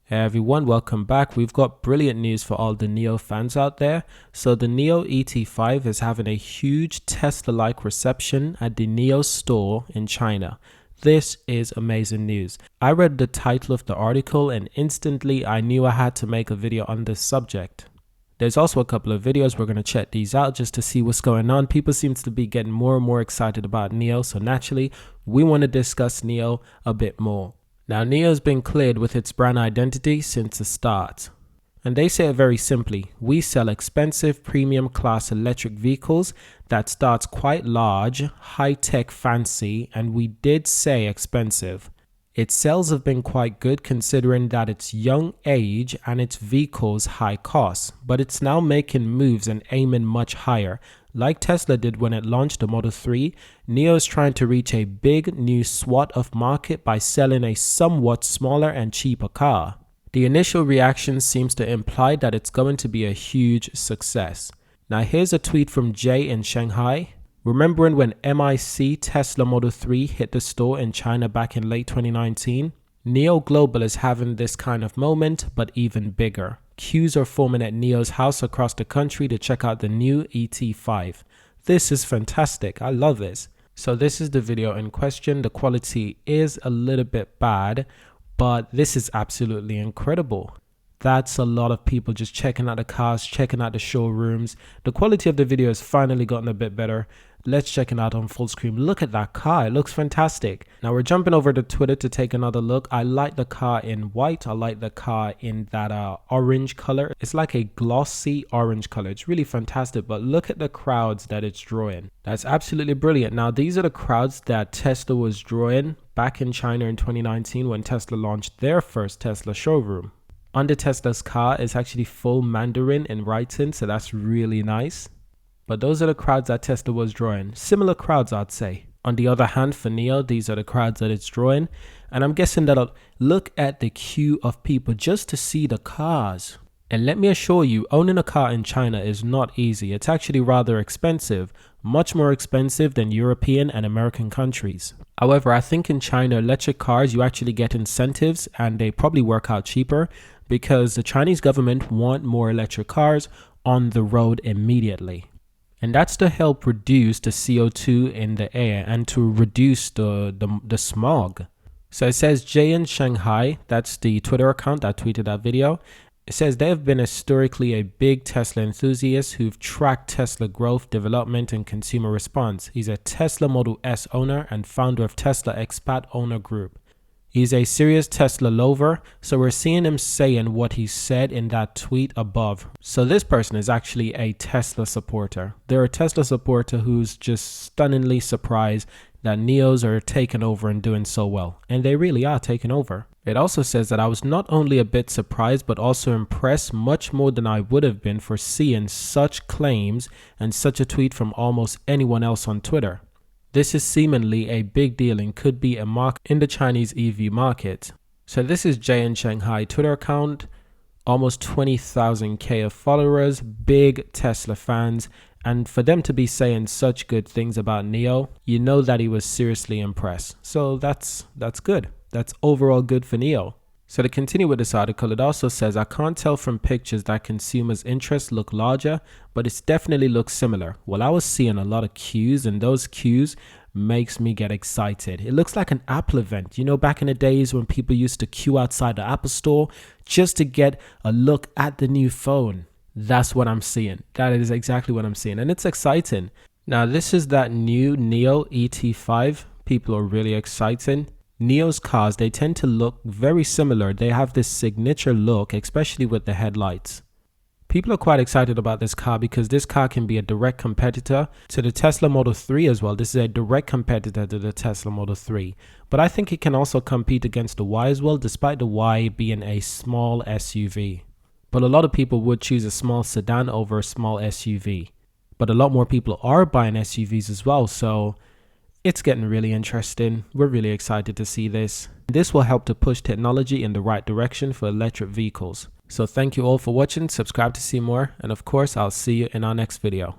Hey everyone, welcome back. We've got brilliant news for all the NIO fans out there. So the NIO ET5 is having a huge Tesla-like reception at the NIO store in China. This is amazing news. I read the title of the article and instantly I knew I had to make a video on this subject. There's also a couple of videos. We're going to check these out just to see what's going on. People seem to be getting more and more excited about NIO, so naturally we want to discuss NIO a bit more. Now, NIO's been cleared with its brand identity since the start. And they say it very simply: we sell expensive premium class electric vehicles that starts quite large, high-tech, fancy, and we did say expensive. Its sales have been quite good considering that its young age and its vehicles high cost, but it's now making moves and aiming much higher. Like Tesla did when it launched the Model 3, NIO is trying to reach a big new swath of market by selling a somewhat smaller and cheaper car. The initial reaction seems to imply that it's going to be a huge success. Now here's a tweet from Jay in Shanghai. Remembering when MIC Tesla Model 3 hit the store in China back in late 2019? NIO Global is having this kind of moment, but even bigger. Queues are forming at NIO's house across the country to check out the new ET5. This is fantastic. I love this. So this is the video in question. The quality is a little bit bad, but this is absolutely incredible. That's a lot of people just checking out the cars, checking out the showrooms. The quality of the video has finally gotten a bit better. Let's check it out on full screen. Look at that car. It looks fantastic. Now we're jumping over to Twitter to take another look. I like the car in white. I like the car in that orange color. It's like a glossy orange color. It's really fantastic. But look at the crowds that it's drawing. That's absolutely brilliant. Now these are the crowds that Tesla was drawing back in China in 2019 when Tesla launched their first Tesla showroom. Under Tesla's car is actually full Mandarin in writing, so that's really nice. But those are the crowds that Tesla was drawing. Similar crowds, I'd say. On the other hand, for NIO, these are the crowds that it's drawing. And I'm guessing that look at the queue of people just to see the cars. And let me assure you, owning a car in China is not easy. It's actually rather expensive, much more expensive than European and American countries. However, I think in China, electric cars, you actually get incentives and they probably work out cheaper because the Chinese government want more electric cars on the road immediately. And that's to help reduce the CO2 in the air and to reduce the smog. So it says Jay in Shanghai, that's the Twitter account that tweeted that video. It says they have been historically a big Tesla enthusiast who've tracked Tesla growth, development, and consumer response. He's a Tesla Model S owner and founder of Tesla Expat Owner Group. He's a serious Tesla lover, so we're seeing him saying what he said in that tweet above. So this person is actually a Tesla supporter. They're a Tesla supporter who's just stunningly surprised that NIOs are taking over and doing so well. And they really are taking over. It also says that I was not only a bit surprised, but also impressed much more than I would have been for seeing such claims and such a tweet from almost anyone else on Twitter. This is seemingly a big deal and could be a mark in the Chinese EV market. So this is Jay in Shanghai Twitter account, almost 20,000 of followers, big Tesla fans, and for them to be saying such good things about NIO, you know that he was seriously impressed. So that's good. That's overall good for NIO. So to continue with this article, it also says, I can't tell from pictures that consumers' interests look larger, but it definitely looks similar. Well, I was seeing a lot of queues, and those queues makes me get excited. It looks like an Apple event. You know, back in the days when people used to queue outside the Apple store just to get a look at the new phone. That's what I'm seeing. That is exactly what I'm seeing, and it's exciting. Now, this is that new NIO ET5. People are really excited. NIO's cars, they tend to look very similar. They have this signature look, especially with the headlights. People are quite excited about this car because this car can be a direct competitor to the Tesla Model 3 as well. This is a direct competitor to the Tesla Model 3. But I think it can also compete against the Y as well, despite the Y being a small SUV. But a lot of people would choose a small sedan over a small SUV. But a lot more people are buying SUVs as well, so it's getting really interesting. We're really excited to see this. This will help to push technology in the right direction for electric vehicles. So thank you all for watching. Subscribe to see more. And of course, I'll see you in our next video.